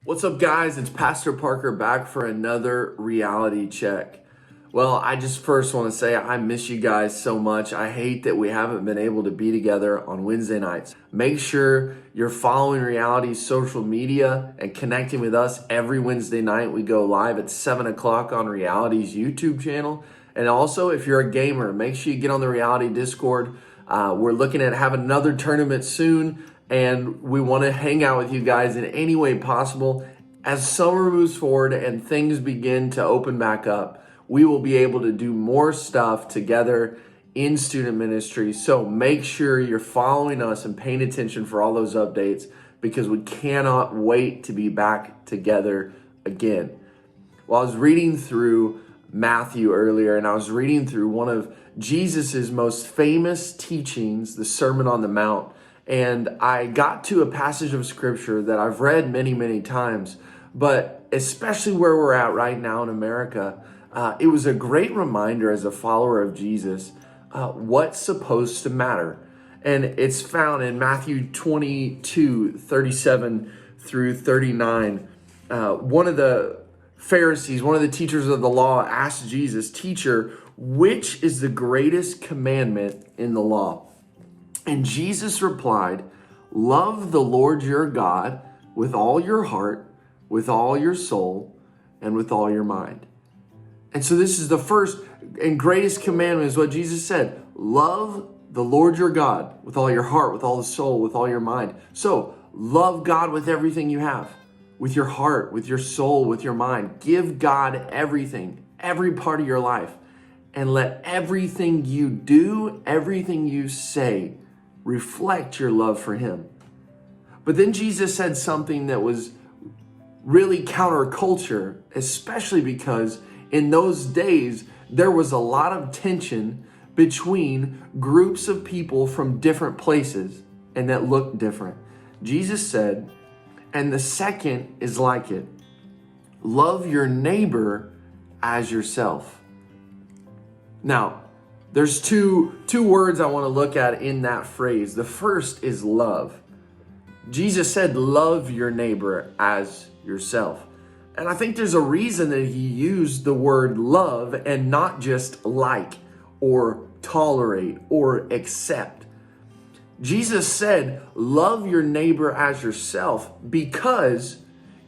What's up, guys? It's Pastor Parker back for another reality check. Well, I just first want to say I miss you guys so much. I hate that we haven't been able to be together on Wednesday nights. Make sure you're following Reality's social media and connecting with us every Wednesday night. We go live at 7 o'clock on Reality's YouTube channel. And also, if you're a gamer, make sure you get on the Reality Discord. We're looking at having another tournament soon, and we want to hang out with you guys in any way possible. As summer moves forward and things begin to open back up, we will be able to do more stuff together in student ministry. So make sure you're following us and paying attention for all those updates, because we cannot wait to be back together again. Well, I was reading through Matthew earlier, and I was reading through one of Jesus's most famous teachings, the Sermon on the Mount. And I got to a passage of scripture that I've read many, many times, but especially where we're at right now in America, it was a great reminder as a follower of Jesus, what's supposed to matter. And it's found in Matthew 22:37 through 39. One of the Pharisees, one of the teachers of the law, asked Jesus, "Teacher, which is the greatest commandment in the law?" And Jesus replied, "Love the Lord your God with all your heart, with all your soul, and with all your mind." And so this is the first and greatest commandment, is what Jesus said. Love the Lord your God with all your heart, with all the soul, with all your mind. So love God with everything you have, with your heart, with your soul, with your mind. Give God everything, every part of your life. And let everything you do, everything you say, reflect your love for him. But then Jesus said something that was really counterculture, especially because in those days, there was a lot of tension between groups of people from different places and that looked different. Jesus said, "And the second is like it. Love your neighbor as yourself." Now, there's two words I want to look at in that phrase. The first is love. Jesus said, "Love your neighbor as yourself." And I think there's a reason that he used the word love and not just like or tolerate or accept. Jesus said, "Love your neighbor as yourself," because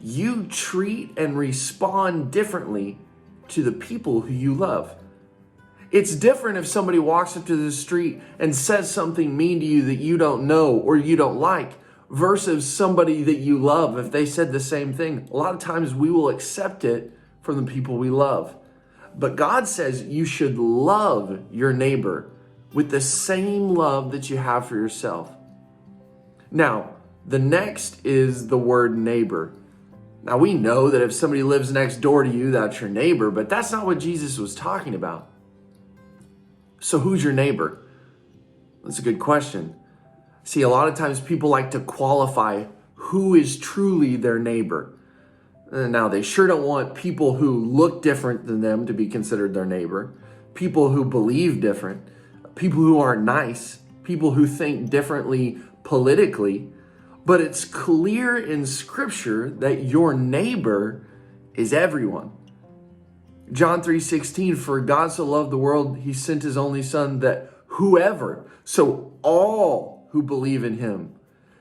you treat and respond differently to the people who you love. It's different if somebody walks up to the street and says something mean to you that you don't know or you don't like, versus somebody that you love. If they said the same thing, a lot of times we will accept it from the people we love. But God says you should love your neighbor with the same love that you have for yourself. Now, the next is the word neighbor. Now, we know that if somebody lives next door to you, that's your neighbor, but that's not what Jesus was talking about. So who's your neighbor? That's a good question. See, a lot of times people like to qualify who is truly their neighbor. Now, they sure don't want people who look different than them to be considered their neighbor, people who believe different, people who aren't nice, people who think differently politically. But it's clear in Scripture that your neighbor is everyone. John 3:16, "For God so loved the world, he sent his only son, that whoever," so all who believe in him.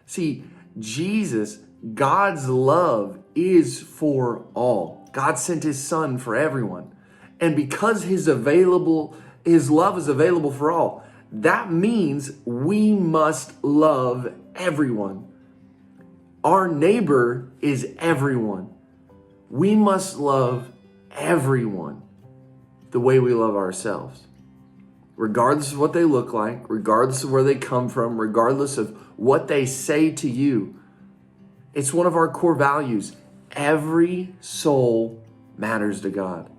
See, Jesus, God's love is for all. God sent his son for everyone. And because his love is available for all, that means we must love everyone. Our neighbor is everyone. We must love everyone the way we love ourselves, regardless of what they look like, regardless of where they come from, regardless of what they say to you. It's one of our core values. Every soul matters to God.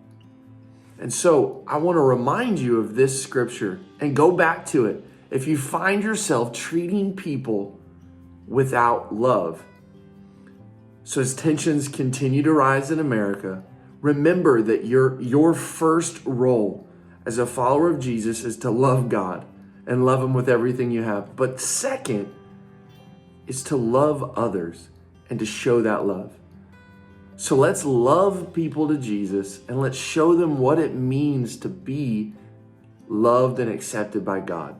And so I want to remind you of this scripture and go back to it. If you find yourself treating people without love, so as tensions continue to rise in America, remember that your first role as a follower of Jesus is to love God and love him with everything you have. But second is to love others and to show that love. So let's love people to Jesus, and let's show them what it means to be loved and accepted by God.